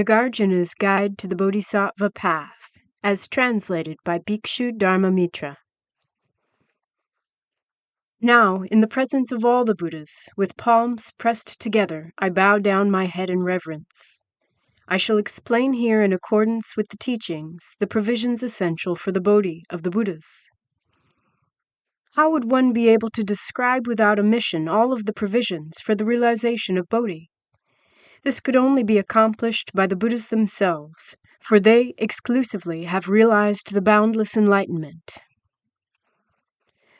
Nagarjuna's Guide to the Bodhisattva Path, as translated by Bhikshu Dharmamitra. Now, in the presence of all the Buddhas, with palms pressed together, I bow down my head in reverence. I shall explain here, in accordance with the teachings, the provisions essential for the Bodhi of the Buddhas. How would one be able to describe without omission all of the provisions for the realization of Bodhi? This could only be accomplished by the Buddhas themselves, for they exclusively have realized the boundless enlightenment.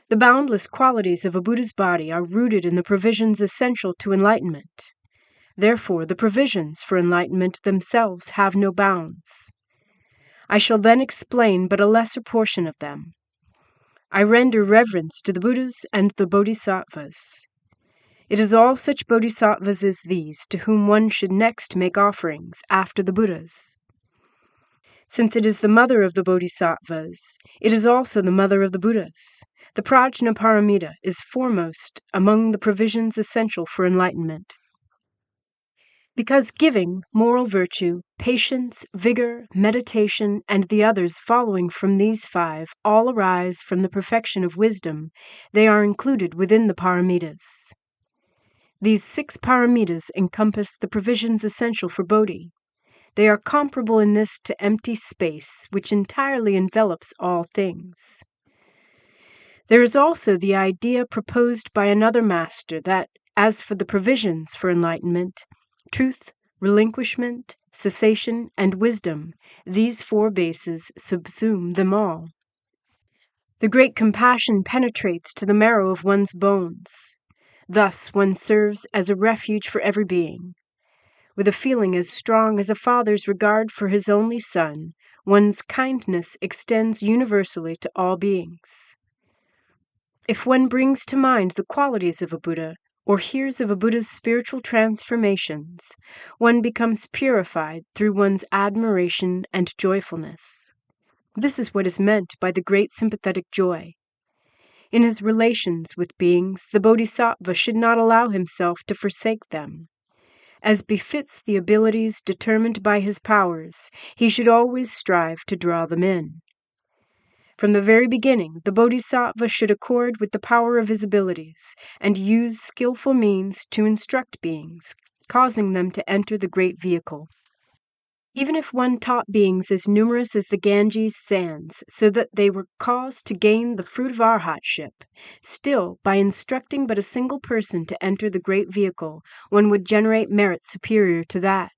The boundless qualities of a Buddha's body are rooted in the provisions essential to enlightenment. Therefore, the provisions for enlightenment themselves have no bounds. I shall then explain but a lesser portion of them. I render reverence to the Buddhas and the Bodhisattvas. It is all such Bodhisattvas as these to whom one should next make offerings after the Buddhas. Since it is the mother of the Bodhisattvas, it is also the mother of the Buddhas. The Prajna Paramita is foremost among the provisions essential for enlightenment. Because giving, moral virtue, patience, vigor, meditation, and the others following from these five all arise from the perfection of wisdom, they are included within the paramitas. These 6 paramitas encompass the provisions essential for Bodhi. They are comparable in this to empty space, which entirely envelops all things. There is also the idea proposed by another master that, as for the provisions for enlightenment, truth, relinquishment, cessation, and wisdom, these 4 bases subsume them all. The great compassion penetrates to the marrow of one's bones. Thus one serves as a refuge for every being. With a feeling as strong as a father's regard for his only son, one's kindness extends universally to all beings. If one brings to mind the qualities of a Buddha, or hears of a Buddha's spiritual transformations, one becomes purified through one's admiration and joyfulness. This is what is meant by the great sympathetic joy. In his relations with beings, the Bodhisattva should not allow himself to forsake them. As befits the abilities determined by his powers, he should always strive to draw them in. From the very beginning, the Bodhisattva should accord with the power of his abilities and use skillful means to instruct beings, causing them to enter the great vehicle. Even if one taught beings as numerous as the Ganges sands, so that they were caused to gain the fruit of arhatship, still, by instructing but a single person to enter the great vehicle, one would generate merit superior to that.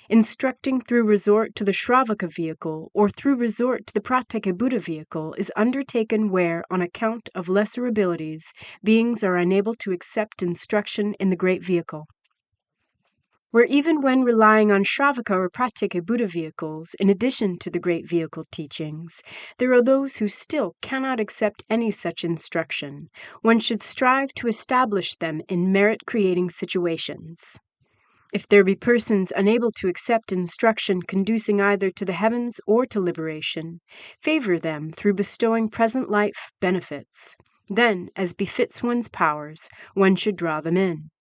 Instructing through resort to the Shravaka vehicle or through resort to the Pratyeka Buddha vehicle is undertaken where, on account of lesser abilities, beings are unable to accept instruction in the great vehicle. Where even when relying on Shravaka or Pratyeka Buddha vehicles, in addition to the great vehicle teachings, there are those who still cannot accept any such instruction, one should strive to establish them in merit-creating situations. If there be persons unable to accept instruction conducing either to the heavens or to liberation, favor them through bestowing present life benefits. Then, as befits one's powers, one should draw them in.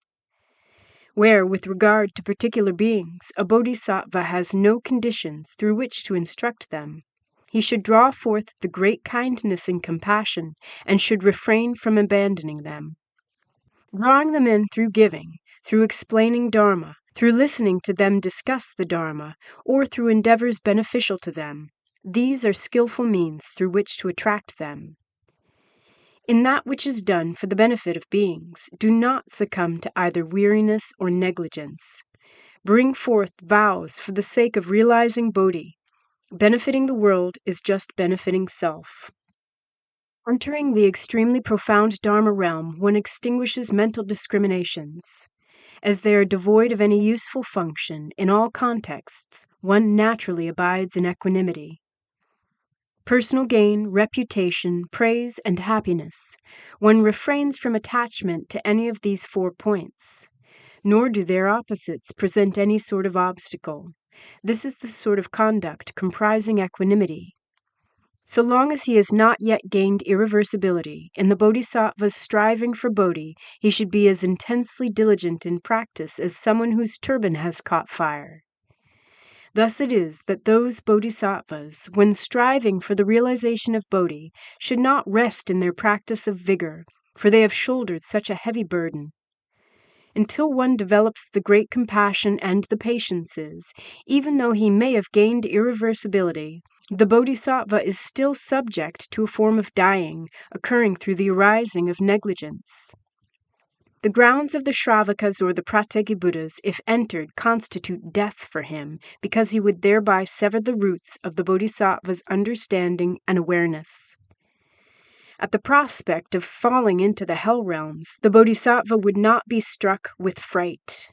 Where, with regard to particular beings, a bodhisattva has no conditions through which to instruct them, he should draw forth the great kindness and compassion, and should refrain from abandoning them. Drawing them in through giving, through explaining Dharma, through listening to them discuss the Dharma, or through endeavors beneficial to them, these are skillful means through which to attract them. In that which is done for the benefit of beings, do not succumb to either weariness or negligence. Bring forth vows for the sake of realizing Bodhi. Benefiting the world is just benefiting self. Entering the extremely profound Dharma realm, one extinguishes mental discriminations. As they are devoid of any useful function, in all contexts, one naturally abides in equanimity. Personal gain, reputation, praise, and happiness, one refrains from attachment to any of these 4 points, nor do their opposites present any sort of obstacle. This is the sort of conduct comprising equanimity. So long as he has not yet gained irreversibility, in the Bodhisattva's striving for Bodhi, he should be as intensely diligent in practice as someone whose turban has caught fire. Thus it is that those bodhisattvas, when striving for the realization of Bodhi, should not rest in their practice of vigor, for they have shouldered such a heavy burden. Until one develops the great compassion and the patiences, even though he may have gained irreversibility, the bodhisattva is still subject to a form of dying, occurring through the arising of negligence. The grounds of the Shravakas or the Pratyeki Buddhas, if entered, constitute death for him, because he would thereby sever the roots of the bodhisattva's understanding and awareness. At the prospect of falling into the hell realms, the bodhisattva would not be struck with fright.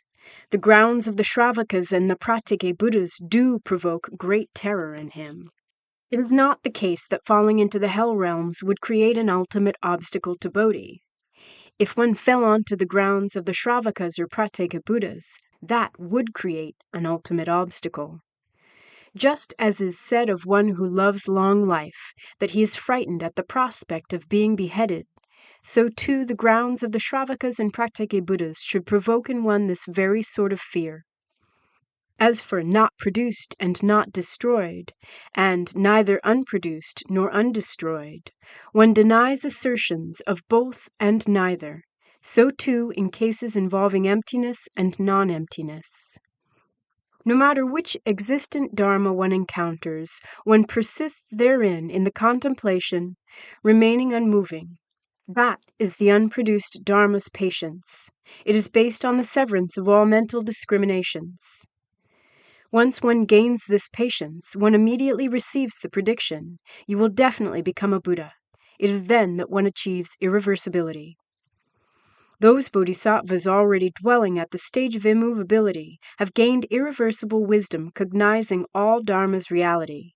The grounds of the Shravakas and the Pratyeki Buddhas do provoke great terror in him. It is not the case that falling into the hell realms would create an ultimate obstacle to Bodhi. If one fell onto the grounds of the Shravakas or Pratyeka Buddhas, that would create an ultimate obstacle. Just as is said of one who loves long life, that he is frightened at the prospect of being beheaded, so too the grounds of the Shravakas and Pratyeka Buddhas should provoke in one this very sort of fear. As for not produced and not destroyed, and neither unproduced nor undestroyed, one denies assertions of both and neither, so too in cases involving emptiness and non-emptiness. No matter which existent Dharma one encounters, one persists therein in the contemplation, remaining unmoving. That is the unproduced Dharma's patience. It is based on the severance of all mental discriminations. Once one gains this patience, one immediately receives the prediction, you will definitely become a Buddha. It is then that one achieves irreversibility. Those bodhisattvas already dwelling at the stage of immovability have gained irreversible wisdom, cognizing all Dharma's reality.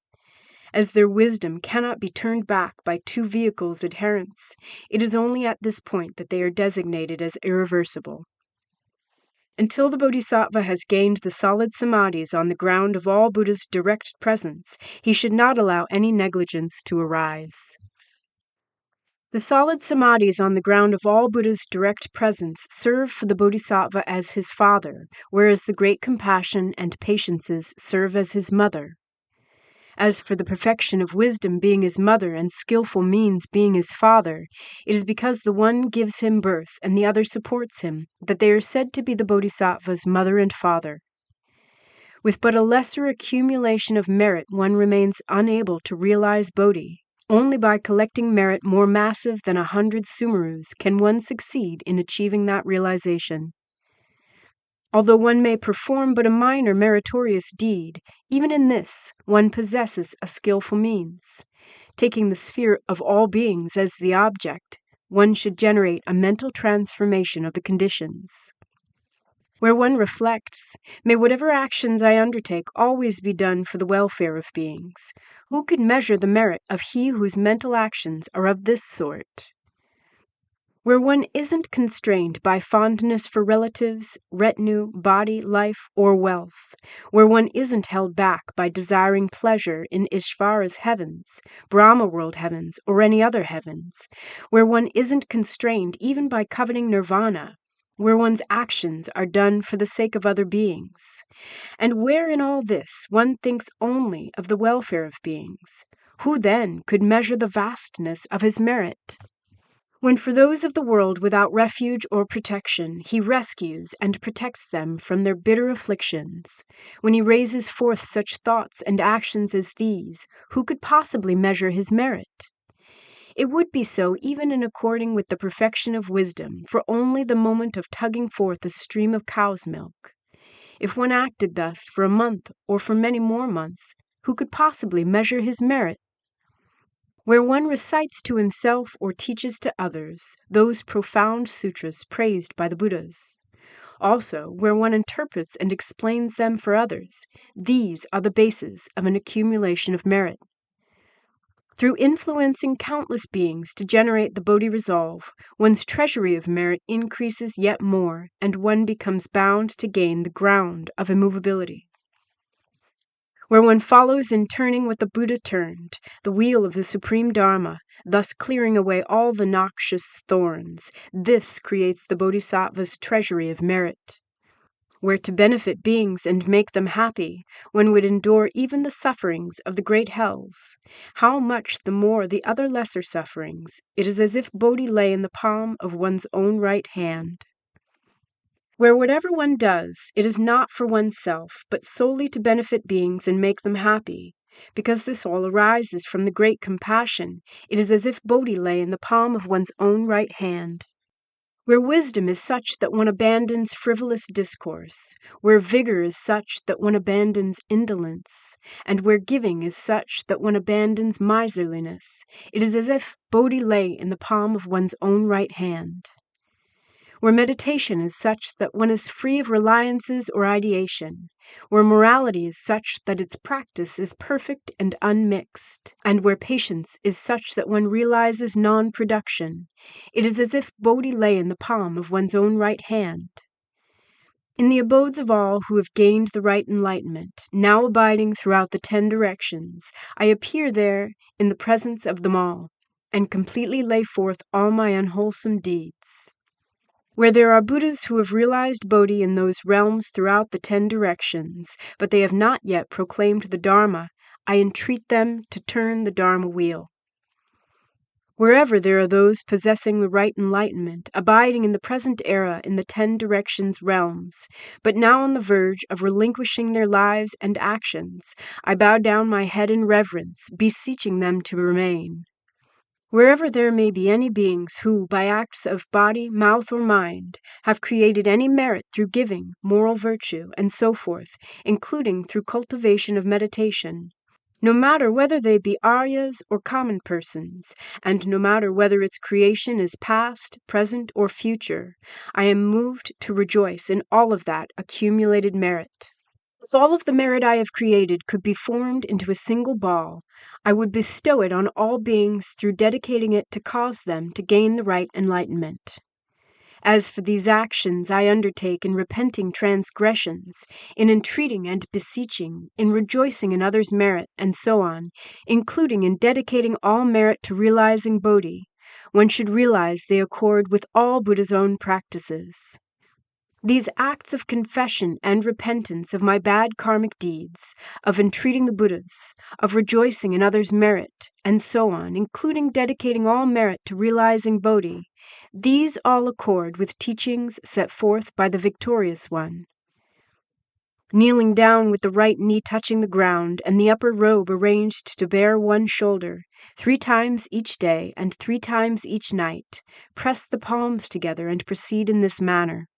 As their wisdom cannot be turned back by two vehicles' adherents, it is only at this point that they are designated as irreversible. Until the bodhisattva has gained the solid samadhis on the ground of all Buddha's direct presence, he should not allow any negligence to arise. The solid samadhis on the ground of all Buddha's direct presence serve for the bodhisattva as his father, whereas the great compassion and patiences serve as his mother. As for the perfection of wisdom being his mother and skillful means being his father, it is because the one gives him birth and the other supports him that they are said to be the bodhisattva's mother and father. With but a lesser accumulation of merit, one remains unable to realize Bodhi. Only by collecting merit more massive than 100 sumarus can one succeed in achieving that realization. Although one may perform but a minor meritorious deed, even in this one possesses a skillful means. Taking the sphere of all beings as the object, one should generate a mental transformation of the conditions. Where one reflects, may whatever actions I undertake always be done for the welfare of beings. Who could measure the merit of he whose mental actions are of this sort? Where one isn't constrained by fondness for relatives, retinue, body, life, or wealth, where one isn't held back by desiring pleasure in Ishvara's heavens, Brahma world heavens, or any other heavens, where one isn't constrained even by coveting nirvana, where one's actions are done for the sake of other beings, and where in all this one thinks only of the welfare of beings, who then could measure the vastness of his merit? When for those of the world without refuge or protection, he rescues and protects them from their bitter afflictions, when he raises forth such thoughts and actions as these, who could possibly measure his merit? It would be so even in according with the perfection of wisdom, for only the moment of tugging forth a stream of cow's milk. If one acted thus for a month or for many more months, who could possibly measure his merit? Where one recites to himself or teaches to others those profound sutras praised by the Buddhas. Also, where one interprets and explains them for others, these are the bases of an accumulation of merit. Through influencing countless beings to generate the Bodhi resolve, one's treasury of merit increases yet more, and one becomes bound to gain the ground of immovability. Where one follows in turning what the Buddha turned, the wheel of the supreme Dharma, thus clearing away all the noxious thorns, this creates the Bodhisattva's treasury of merit. where to benefit beings and make them happy, one would endure even the sufferings of the great hells, how much the more the other lesser sufferings. It is as if Bodhi lay in the palm of one's own right hand. Where whatever one does, it is not for oneself, but solely to benefit beings and make them happy. Because this all arises from the great compassion, it is as if Bodhi lay in the palm of one's own right hand. Where wisdom is such that one abandons frivolous discourse, where vigor is such that one abandons indolence, and where giving is such that one abandons miserliness, it is as if Bodhi lay in the palm of one's own right hand. Where meditation is such that one is free of reliances or ideation, where morality is such that its practice is perfect and unmixed, and where patience is such that one realizes non-production, it is as if Bodhi lay in the palm of one's own right hand. In the abodes of all who have gained the right enlightenment, now abiding throughout the 10 directions, I appear there in the presence of them all, and completely lay forth all my unwholesome deeds. Where there are Buddhas who have realized Bodhi in those realms throughout the 10 directions, but they have not yet proclaimed the Dharma, I entreat them to turn the Dharma wheel. Wherever there are those possessing the right enlightenment, abiding in the present era in the 10 directions realms, but now on the verge of relinquishing their lives and actions, I bow down my head in reverence, beseeching them to remain. Wherever there may be any beings who, by acts of body, mouth, or mind, have created any merit through giving, moral virtue, and so forth, including through cultivation of meditation, no matter whether they be Aryas or common persons, and no matter whether its creation is past, present, or future, I am moved to rejoice in all of that accumulated merit. If all of the merit I have created could be formed into a single ball, I would bestow it on all beings through dedicating it to cause them to gain the right enlightenment. As for these actions I undertake in repenting transgressions, in entreating and beseeching, in rejoicing in others' merit, and so on, including in dedicating all merit to realizing Bodhi, one should realize they accord with all Buddha's own practices. These acts of confession and repentance of my bad karmic deeds, of entreating the Buddhas, of rejoicing in others' merit, and so on, including dedicating all merit to realizing Bodhi, these all accord with teachings set forth by the Victorious One. Kneeling down with the right knee touching the ground and the upper robe arranged to bare one shoulder, 3 times each day and 3 times each night, press the palms together and proceed in this manner.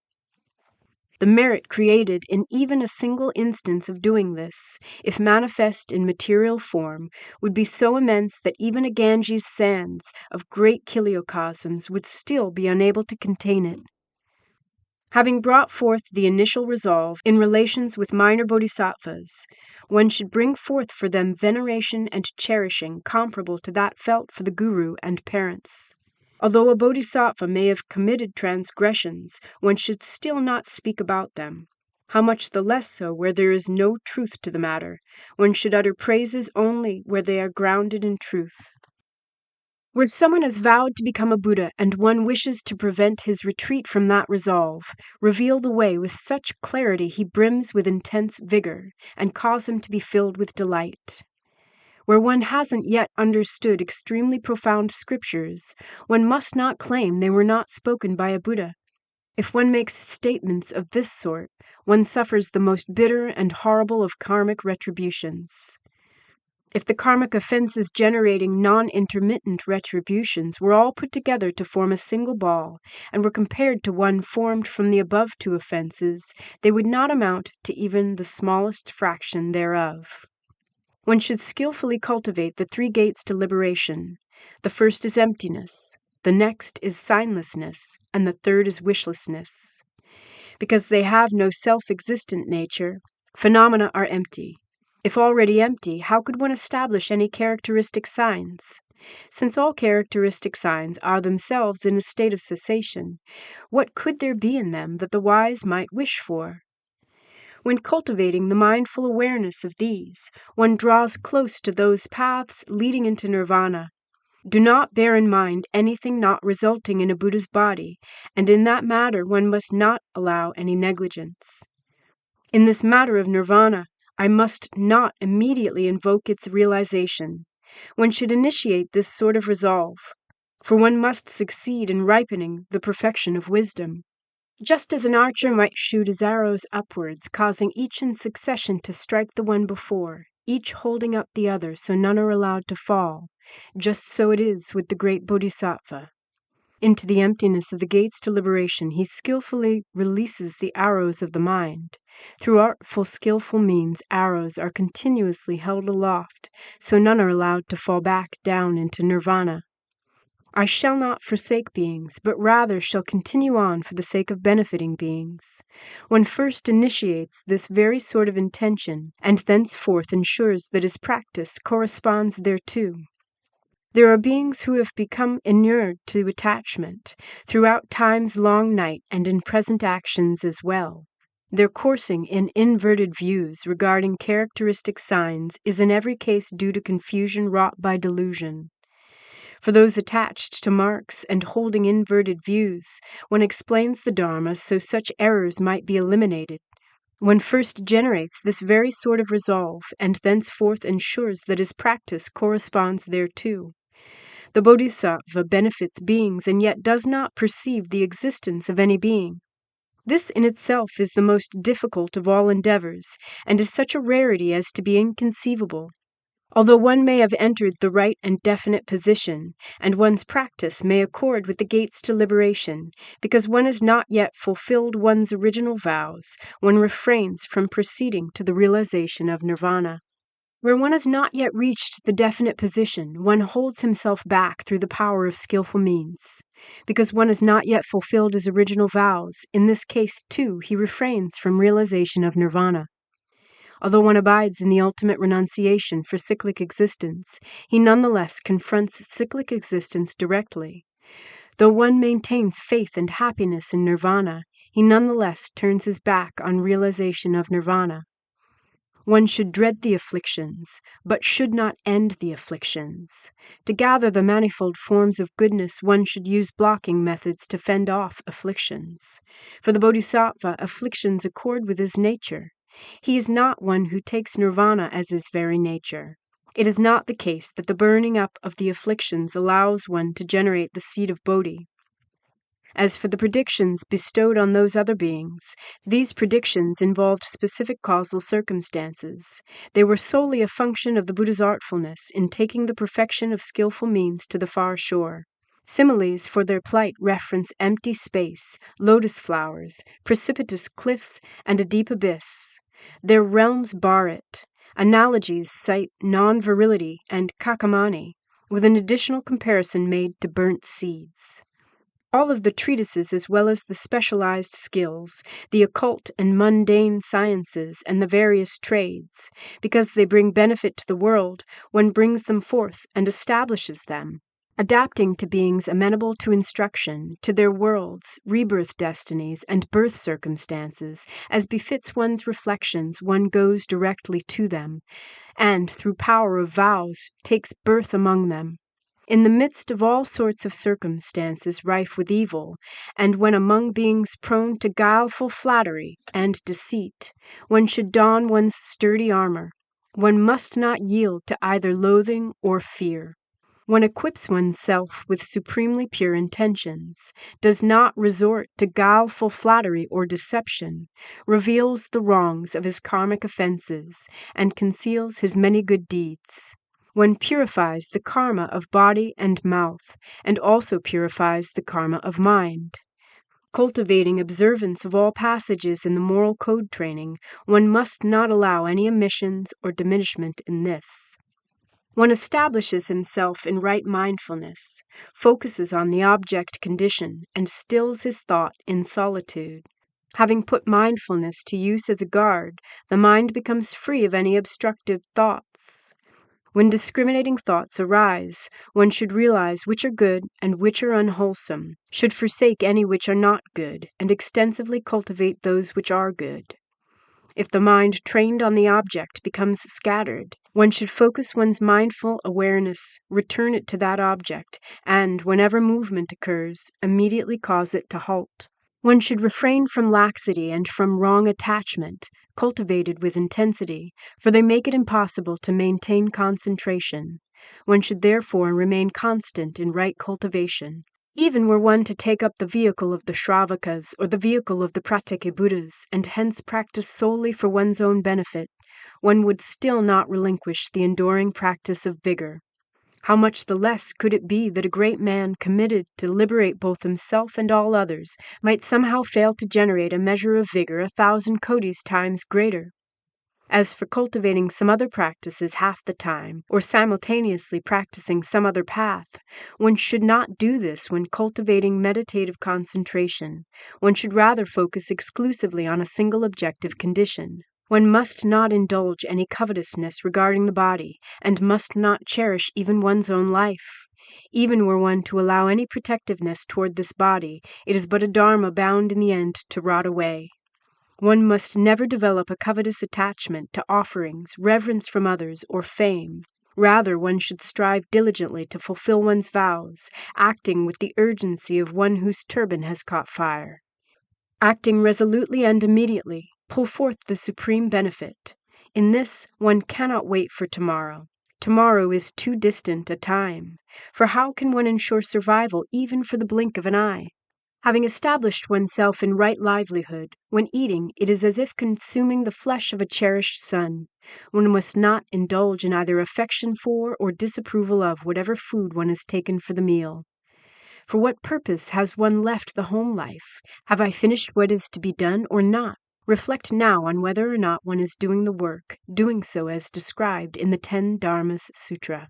The merit created in even a single instance of doing this, if manifest in material form, would be so immense that even a Ganges sands of great kiliocosms would still be unable to contain it. Having brought forth the initial resolve in relations with minor bodhisattvas, one should bring forth for them veneration and cherishing comparable to that felt for the guru and parents. Although a bodhisattva may have committed transgressions, one should still not speak about them. How much the less so where there is no truth to the matter. One should utter praises only where they are grounded in truth. Where someone has vowed to become a Buddha and one wishes to prevent his retreat from that resolve, reveal the way with such clarity he brims with intense vigor, and cause him to be filled with delight. Where one hasn't yet understood extremely profound scriptures, one must not claim they were not spoken by a Buddha. If one makes statements of this sort, one suffers the most bitter and horrible of karmic retributions. If the karmic offenses generating non-intermittent retributions were all put together to form a single ball, and were compared to one formed from the above 2 offenses, they would not amount to even the smallest fraction thereof. One should skillfully cultivate the 3 gates to liberation. The first is emptiness, the next is signlessness, and the third is wishlessness. Because they have no self-existent nature, phenomena are empty. If already empty, how could one establish any characteristic signs? Since all characteristic signs are themselves in a state of cessation, what could there be in them that the wise might wish for? When cultivating the mindful awareness of these, one draws close to those paths leading into nirvana. Do not bear in mind anything not resulting in a Buddha's body, and in that matter one must not allow any negligence. In this matter of nirvana, I must not immediately invoke its realization. One should initiate this sort of resolve, for one must succeed in ripening the perfection of wisdom. Just as an archer might shoot his arrows upwards, causing each in succession to strike the one before, each holding up the other so none are allowed to fall, just so it is with the great Bodhisattva. Into the emptiness of the gates to liberation, he skillfully releases the arrows of the mind. Through artful, skillful means, arrows are continuously held aloft, so none are allowed to fall back down into nirvana. I shall not forsake beings, but rather shall continue on for the sake of benefiting beings. One first initiates this very sort of intention, and thenceforth ensures that his practice corresponds thereto. There are beings who have become inured to attachment, throughout time's long night and in present actions as well. Their coursing in inverted views regarding characteristic signs is in every case due to confusion wrought by delusion. For those attached to marks and holding inverted views, one explains the Dharma so such errors might be eliminated. One first generates this very sort of resolve, and thenceforth ensures that his practice corresponds thereto. The Bodhisattva benefits beings and yet does not perceive the existence of any being. This in itself is the most difficult of all endeavors, and is such a rarity as to be inconceivable. Although one may have entered the right and definite position, and one's practice may accord with the gates to liberation, because one has not yet fulfilled one's original vows, one refrains from proceeding to the realization of nirvana. Where one has not yet reached the definite position, one holds himself back through the power of skillful means. Because one has not yet fulfilled his original vows, in this case, too, he refrains from realization of nirvana. Although one abides in the ultimate renunciation for cyclic existence, he nonetheless confronts cyclic existence directly. Though one maintains faith and happiness in nirvana, he nonetheless turns his back on realization of nirvana. One should dread the afflictions, but should not end the afflictions. To gather the manifold forms of goodness, one should use blocking methods to fend off afflictions. For the Bodhisattva, afflictions accord with his nature. He is not one who takes nirvana as his very nature. It is not the case that the burning up of the afflictions allows one to generate the seed of Bodhi. As for the predictions bestowed on those other beings, these predictions involved specific causal circumstances. They were solely a function of the Buddha's artfulness in taking the perfection of skillful means to the far shore. Similes for their plight reference empty space, lotus flowers, precipitous cliffs, and a deep abyss. Their realms bar it. Analogies cite non-virility and kakamani, with an additional comparison made to burnt seeds. All of the treatises, as well as the specialized skills, the occult and mundane sciences, and the various trades, because they bring benefit to the world, one brings them forth and establishes them, adapting to beings amenable to instruction, to their worlds, rebirth destinies, and birth circumstances. As befits one's reflections, one goes directly to them, and, through power of vows, takes birth among them. In the midst of all sorts of circumstances rife with evil, and when among beings prone to guileful flattery and deceit, one should don one's sturdy armor. One must not yield to either loathing or fear. One equips oneself with supremely pure intentions, does not resort to guileful flattery or deception, reveals the wrongs of his karmic offenses, and conceals his many good deeds. One purifies the karma of body and mouth, and also purifies the karma of mind. Cultivating observance of all passages in the moral code training, one must not allow any omissions or diminishment in this. One establishes himself in right mindfulness, focuses on the object condition, and stills his thought in solitude. Having put mindfulness to use as a guard, the mind becomes free of any obstructive thoughts. When discriminating thoughts arise, one should realize which are good and which are unwholesome, should forsake any which are not good, and extensively cultivate those which are good. If the mind trained on the object becomes scattered, one should focus one's mindful awareness, return it to that object, and, whenever movement occurs, immediately cause it to halt. One should refrain from laxity and from wrong attachment, cultivated with intensity, for they make it impossible to maintain concentration. One should therefore remain constant in right cultivation. Even were one to take up the vehicle of the Shravakas or the vehicle of the Pratyeka Buddhas, and hence practice solely for one's own benefit, one would still not relinquish the enduring practice of vigor. How much the less could it be that a great man committed to liberate both himself and all others might somehow fail to generate a measure of vigor 1,000 kodis times greater? As for cultivating some other practices half the time, or simultaneously practicing some other path, one should not do this when cultivating meditative concentration. One should rather focus exclusively on a single objective condition. One must not indulge any covetousness regarding the body, and must not cherish even one's own life. Even were one to allow any protectiveness toward this body, it is but a dharma bound in the end to rot away. One must never develop a covetous attachment to offerings, reverence from others, or fame. Rather, one should strive diligently to fulfill one's vows, acting with the urgency of one whose turban has caught fire. Acting resolutely and immediately, pull forth the supreme benefit. In this, one cannot wait for tomorrow. Tomorrow is too distant a time. For how can one ensure survival even for the blink of an eye? Having established oneself in right livelihood, when eating, it is as if consuming the flesh of a cherished son. One must not indulge in either affection for or disapproval of whatever food one has taken for the meal. For what purpose has one left the home life? Have I finished what is to be done or not? Reflect now on whether or not one is doing the work, doing so as described in the 10 Dharmas Sutra.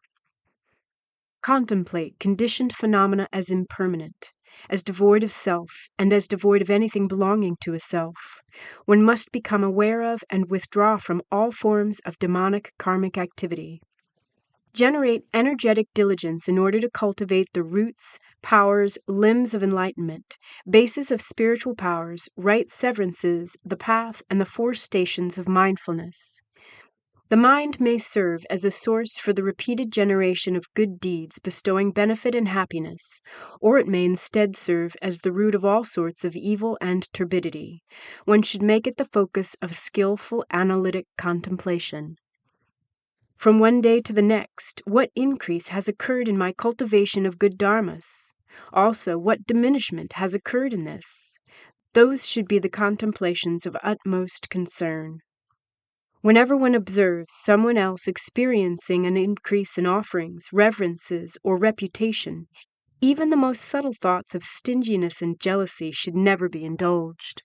Contemplate conditioned phenomena as impermanent, as devoid of self, and as devoid of anything belonging to a self. One must become aware of and withdraw from all forms of demonic karmic activity. Generate energetic diligence in order to cultivate the roots, powers, limbs of enlightenment, bases of spiritual powers, right severances, the path, and the 4 stations of mindfulness. The mind may serve as a source for the repeated generation of good deeds bestowing benefit and happiness, or it may instead serve as the root of all sorts of evil and turbidity. One should make it the focus of skillful analytic contemplation. From one day to the next, what increase has occurred in my cultivation of good dharmas? Also, what diminishment has occurred in this? Those should be the contemplations of utmost concern. Whenever one observes someone else experiencing an increase in offerings, reverences, or reputation, even the most subtle thoughts of stinginess and jealousy should never be indulged.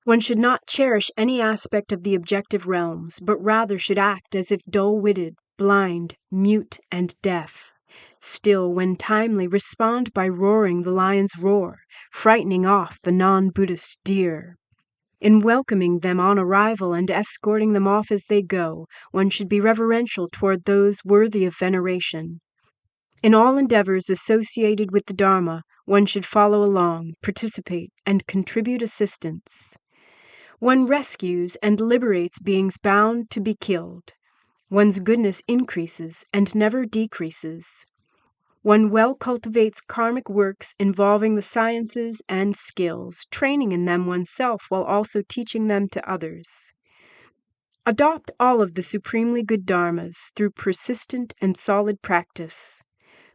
One should not cherish any aspect of the objective realms, but rather should act as if dull-witted, blind, mute, and deaf. Still, when timely, respond by roaring the lion's roar, frightening off the non-Buddhist deer. In welcoming them on arrival and escorting them off as they go, one should be reverential toward those worthy of veneration. In all endeavors associated with the Dharma, one should follow along, participate, and contribute assistance. One rescues and liberates beings bound to be killed. One's goodness increases and never decreases. One well cultivates karmic works involving the sciences and skills, training in them oneself while also teaching them to others. Adopt all of the supremely good dharmas through persistent and solid practice.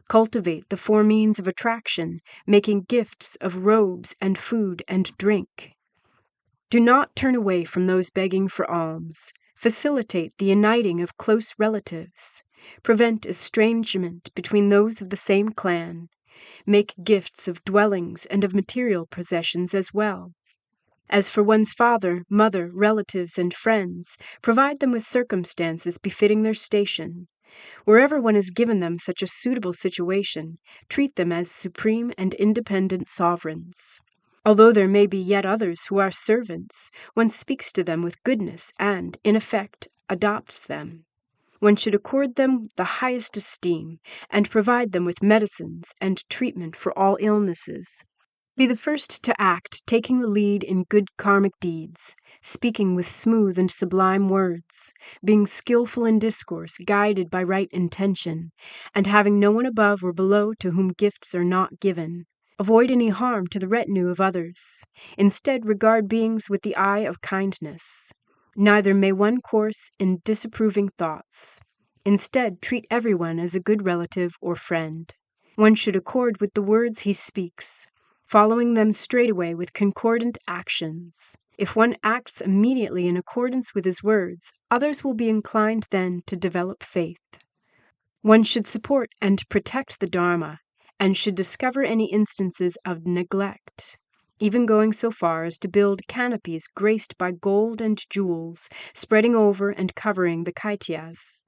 Cultivate the 4 means of attraction, making gifts of robes and food and drink. Do not turn away from those begging for alms. Facilitate the uniting of close relatives. Prevent estrangement between those of the same clan. Make gifts of dwellings and of material possessions as well. As for one's father, mother, relatives, and friends, provide them with circumstances befitting their station. Wherever one has given them such a suitable situation, treat them as supreme and independent sovereigns. Although there may be yet others who are servants, one speaks to them with goodness and, in effect, adopts them. One should accord them the highest esteem and provide them with medicines and treatment for all illnesses. Be the first to act, taking the lead in good karmic deeds, speaking with smooth and sublime words, being skillful in discourse, guided by right intention, and having no one above or below to whom gifts are not given. avoid any harm to the retinue of others. Instead, regard beings with the eye of kindness. Neither may one course in disapproving thoughts. Instead, treat everyone as a good relative or friend. One should accord with the words he speaks, following them straightway with concordant actions. If one acts immediately in accordance with his words, others will be inclined then to develop faith. One should support and protect the Dharma, and should discover any instances of neglect, even going so far as to build canopies graced by gold and jewels, spreading over and covering the Kaityas.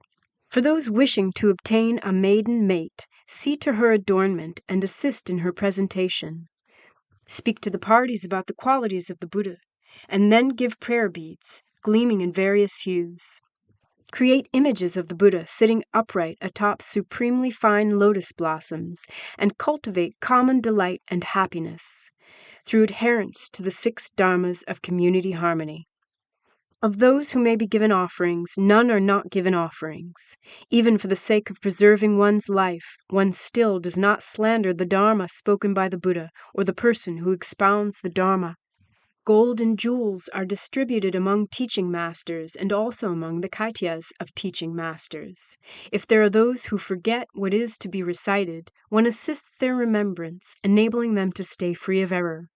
For those wishing to obtain a maiden mate, see to her adornment and assist in her presentation. Speak to the parties about the qualities of the Buddha, and then give prayer beads, gleaming in various hues. Create images of the Buddha sitting upright atop supremely fine lotus blossoms, and cultivate common delight and happiness, through adherence to the 6 dharmas of community harmony. Of those who may be given offerings, none are not given offerings. Even for the sake of preserving one's life, one still does not slander the Dharma spoken by the Buddha or the person who expounds the Dharma. Gold and jewels are distributed among teaching masters and also among the Kaityas of teaching masters. If there are those who forget what is to be recited, one assists their remembrance, enabling them to stay free of error.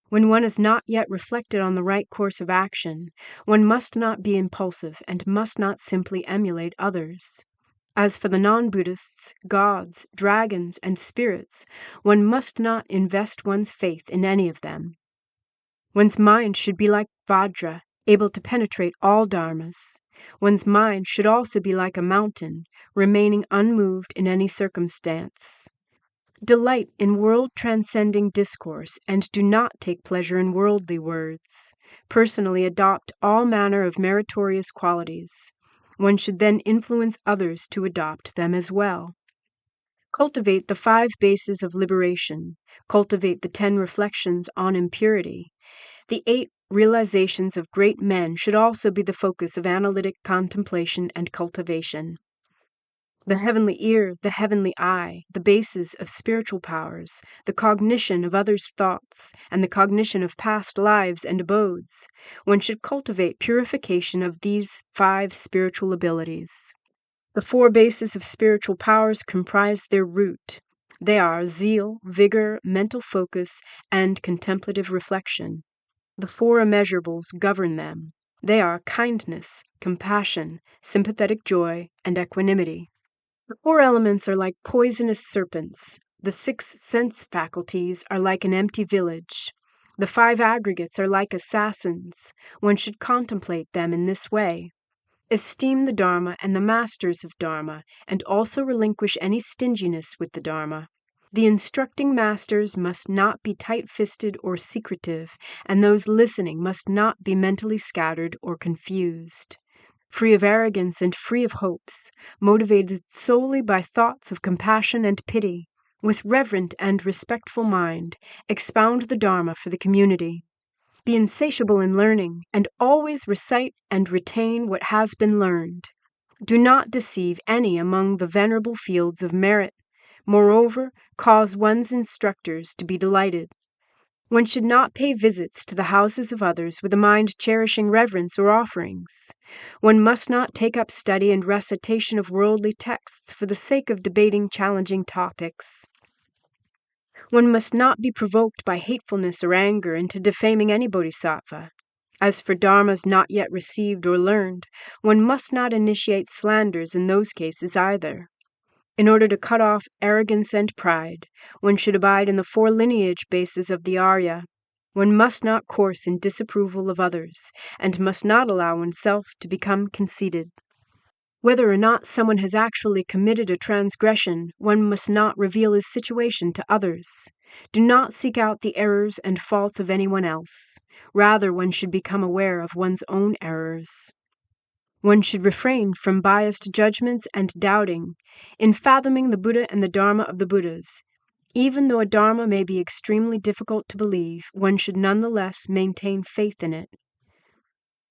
When one has not yet reflected on the right course of action, one must not be impulsive and must not simply emulate others. As for the non-Buddhists, gods, dragons, and spirits, one must not invest one's faith in any of them. One's mind should be like Vajra, able to penetrate all dharmas. One's mind should also be like a mountain, remaining unmoved in any circumstance. Delight in world-transcending discourse, and do not take pleasure in worldly words. Personally adopt all manner of meritorious qualities. One should then influence others to adopt them as well. Cultivate the 5 bases of liberation. Cultivate the 10 reflections on impurity. The 8 realizations of great men should also be the focus of analytic contemplation and cultivation. The heavenly ear, the heavenly eye, the bases of spiritual powers, the cognition of others' thoughts, and the cognition of past lives and abodes. One should cultivate purification of these 5 spiritual abilities. The 4 bases of spiritual powers comprise their root. They are zeal, vigor, mental focus, and contemplative reflection. The 4 immeasurables govern them. They are kindness, compassion, sympathetic joy, and equanimity. The 4 elements are like poisonous serpents. The 6 sense faculties are like an empty village. The 5 aggregates are like assassins. One should contemplate them in this way. Esteem the Dharma and the masters of Dharma, and also relinquish any stinginess with the Dharma. The instructing masters must not be tight-fisted or secretive, and those listening must not be mentally scattered or confused. Free of arrogance and free of hopes, motivated solely by thoughts of compassion and pity, with reverent and respectful mind, expound the Dharma for the community. Be insatiable in learning, and always recite and retain what has been learned. Do not deceive any among the venerable fields of merit. Moreover, cause one's instructors to be delighted. One should not pay visits to the houses of others with a mind cherishing reverence or offerings. One must not take up study and recitation of worldly texts for the sake of debating challenging topics. One must not be provoked by hatefulness or anger into defaming any bodhisattva. As for dharmas not yet received or learned, one must not initiate slanders in those cases either. In order to cut off arrogance and pride, one should abide in the 4 lineage bases of the Arya. One must not course in disapproval of others, and must not allow oneself to become conceited. Whether or not someone has actually committed a transgression, one must not reveal his situation to others. Do not seek out the errors and faults of anyone else. Rather, one should become aware of one's own errors. One should refrain from biased judgments and doubting in fathoming the Buddha and the Dharma of the Buddhas. Even though a Dharma may be extremely difficult to believe, one should nonetheless maintain faith in it.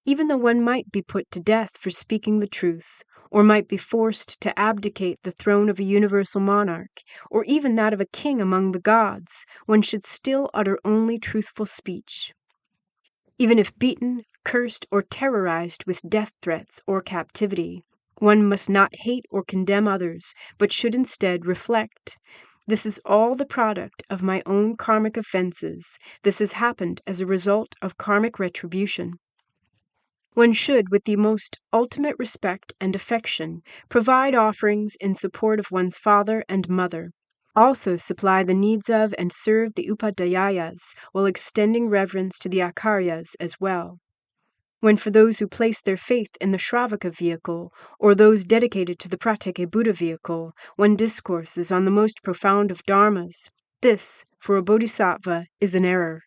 Even though one might be put to death for speaking the truth, or might be forced to abdicate the throne of a universal monarch, or even that of a king among the gods, one should still utter only truthful speech. Even if beaten, cursed, or terrorized with death threats or captivity, one must not hate or condemn others, but should instead reflect, "This is all the product of my own karmic offenses. This has happened as a result of karmic retribution." One should, with the most ultimate respect and affection, provide offerings in support of one's father and mother. Also supply the needs of and serve the upadhyayas while extending reverence to the acharyas as well. When for those who place their faith in the Shravaka vehicle, or those dedicated to the Pratyeka Buddha vehicle, one discourses on the most profound of dharmas, this, for a bodhisattva, is an error.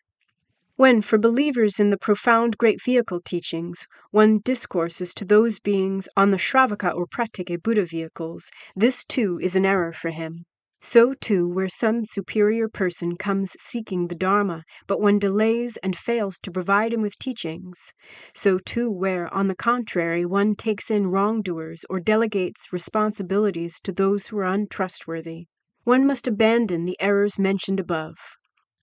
When, for believers in the profound great vehicle teachings, one discourses to those beings on the Shravaka or Pratyeka Buddha vehicles, this too is an error for him. So too, where some superior person comes seeking the Dharma, but one delays and fails to provide him with teachings. So too, where, on the contrary, one takes in wrongdoers or delegates responsibilities to those who are untrustworthy. One must abandon the errors mentioned above.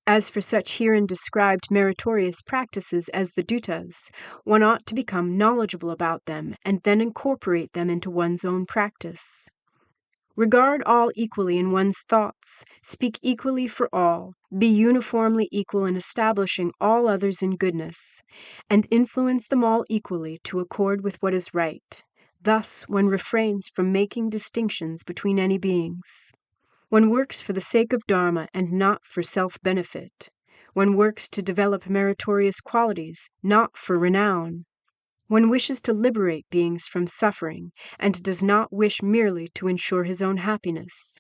As for such herein described meritorious practices as the duttas, one ought to become knowledgeable about them and then incorporate them into one's own practice. Regard all equally in one's thoughts, speak equally for all, be uniformly equal in establishing all others in goodness, and influence them all equally to accord with what is right. Thus one refrains from making distinctions between any beings. One works for the sake of Dharma and not for self-benefit. One works to develop meritorious qualities, not for renown. One wishes to liberate beings from suffering, and does not wish merely to ensure his own happiness.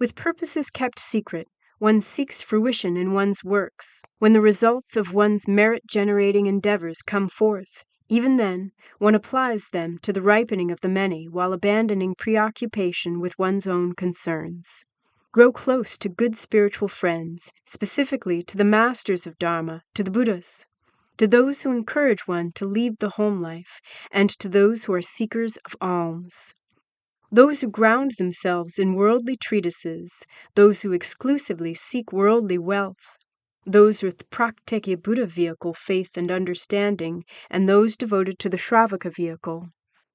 With purposes kept secret, one seeks fruition in one's works. When the results of one's merit-generating endeavors come forth, even then, one applies them to the ripening of the many while abandoning preoccupation with one's own concerns. Grow close to good spiritual friends, specifically to the masters of Dharma, to the Buddhas, to those who encourage one to leave the home life, and to those who are seekers of alms. Those who ground themselves in worldly treatises, those who exclusively seek worldly wealth, those with Pratyeka Buddha vehicle faith and understanding, and those devoted to the Shravaka vehicle.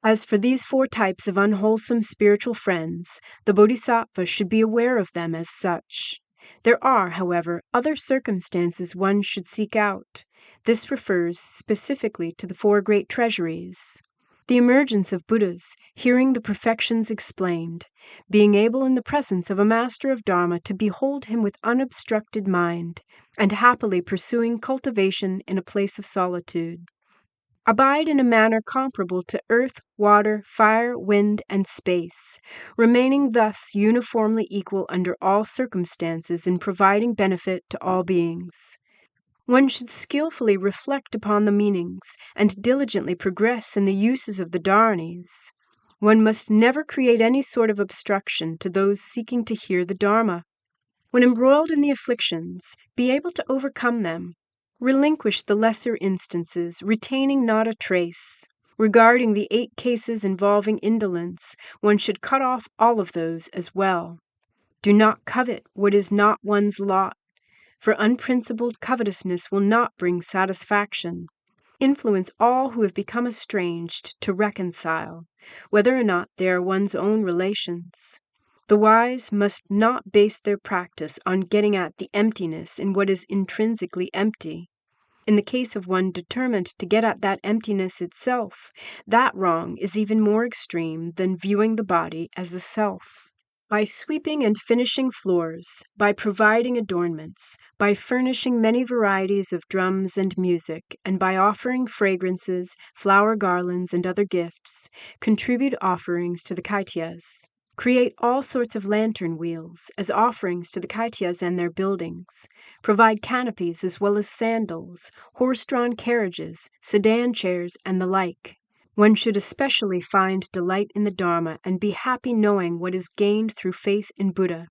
As for these four types of unwholesome spiritual friends, the Bodhisattva should be aware of them as such. There are, however, other circumstances one should seek out. This refers specifically to the four great treasuries. The emergence of Buddhas, hearing the perfections explained, being able in the presence of a master of Dharma to behold him with unobstructed mind, and happily pursuing cultivation in a place of solitude. Abide in a manner comparable to earth, water, fire, wind, and space, remaining thus uniformly equal under all circumstances in providing benefit to all beings. One should skillfully reflect upon the meanings and diligently progress in the uses of the dharanis. One must never create any sort of obstruction to those seeking to hear the Dharma. When embroiled in the afflictions, be able to overcome them. Relinquish the lesser instances, retaining not a trace. Regarding the 8 cases involving indolence, one should cut off all of those as well. Do not covet what is not one's lot, for unprincipled covetousness will not bring satisfaction. Influence all who have become estranged to reconcile, whether or not they are one's own relations. The wise must not base their practice on getting at the emptiness in what is intrinsically empty. In the case of one determined to get at that emptiness itself, that wrong is even more extreme than viewing the body as a self. By sweeping and finishing floors, by providing adornments, by furnishing many varieties of drums and music, and by offering fragrances, flower garlands, and other gifts, contribute offerings to the Kaityas. Create all sorts of lantern wheels as offerings to the Kaityas and their buildings. Provide canopies as well as sandals, horse-drawn carriages, sedan chairs, and the like. One should especially find delight in the Dharma and be happy knowing what is gained through faith in Buddha.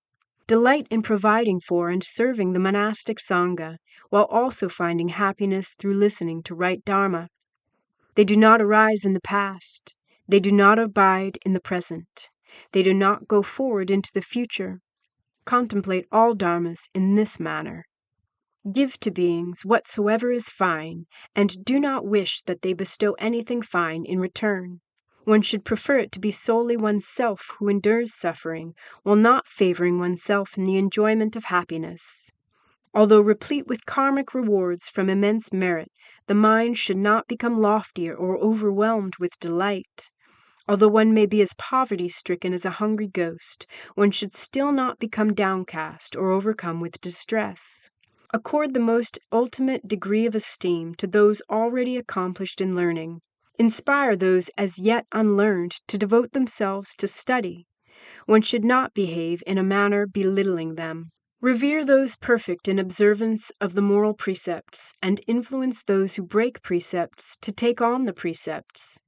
Delight in providing for and serving the monastic Sangha, while also finding happiness through listening to right Dharma. They do not arise in the past. They do not abide in the present. They do not go forward into the future. Contemplate all dharmas in this manner. Give to beings whatsoever is fine, and do not wish that they bestow anything fine in return. One should prefer it to be solely oneself who endures suffering, while not favoring oneself in the enjoyment of happiness. Although replete with karmic rewards from immense merit, the mind should not become loftier or overwhelmed with delight. Although one may be as poverty-stricken as a hungry ghost, one should still not become downcast or overcome with distress. Accord the most ultimate degree of esteem to those already accomplished in learning. Inspire those as yet unlearned to devote themselves to study. One should not behave in a manner belittling them. Revere those perfect in observance of the moral precepts, and influence those who break precepts to take on the precepts.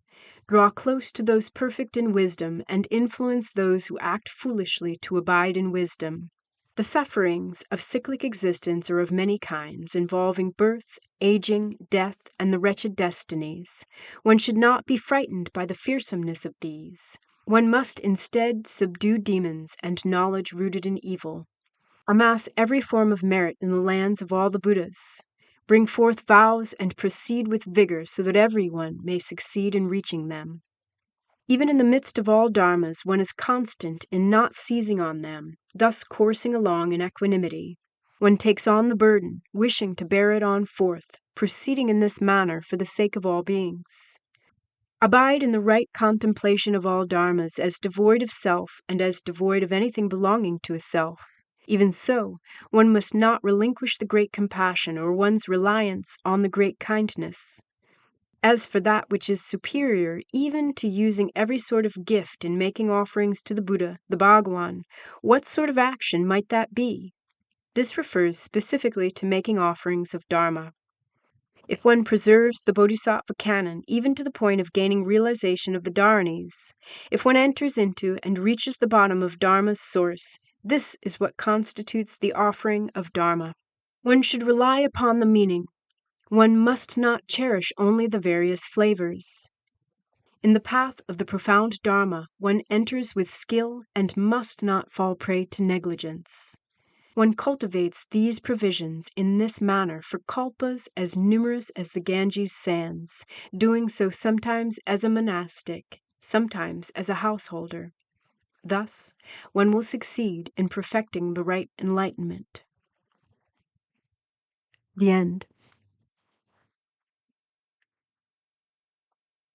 Draw close to those perfect in wisdom, and influence those who act foolishly to abide in wisdom. The sufferings of cyclic existence are of many kinds, involving birth, aging, death, and the wretched destinies. One should not be frightened by the fearsomeness of these. One must instead subdue demons and knowledge rooted in evil. Amass every form of merit in the lands of all the Buddhas. Bring forth vows and proceed with vigor so that everyone may succeed in reaching them. Even in the midst of all dharmas, one is constant in not seizing on them, thus coursing along in equanimity. One takes on the burden, wishing to bear it on forth, proceeding in this manner for the sake of all beings. Abide in the right contemplation of all dharmas as devoid of self and as devoid of anything belonging to a self. Even so, one must not relinquish the great compassion or one's reliance on the great kindness. As for that which is superior even to using every sort of gift in making offerings to the Buddha, the Bhagwan, what sort of action might that be? This refers specifically to making offerings of Dharma. If one preserves the Bodhisattva canon even to the point of gaining realization of the Dharanis, if one enters into and reaches the bottom of Dharma's source, this is what constitutes the offering of Dharma. One should rely upon the meaning. One must not cherish only the various flavors. In the path of the profound Dharma, one enters with skill and must not fall prey to negligence. One cultivates these provisions in this manner for kalpas as numerous as the Ganges sands, doing so sometimes as a monastic, sometimes as a householder. Thus, one will succeed in perfecting the right enlightenment. The end.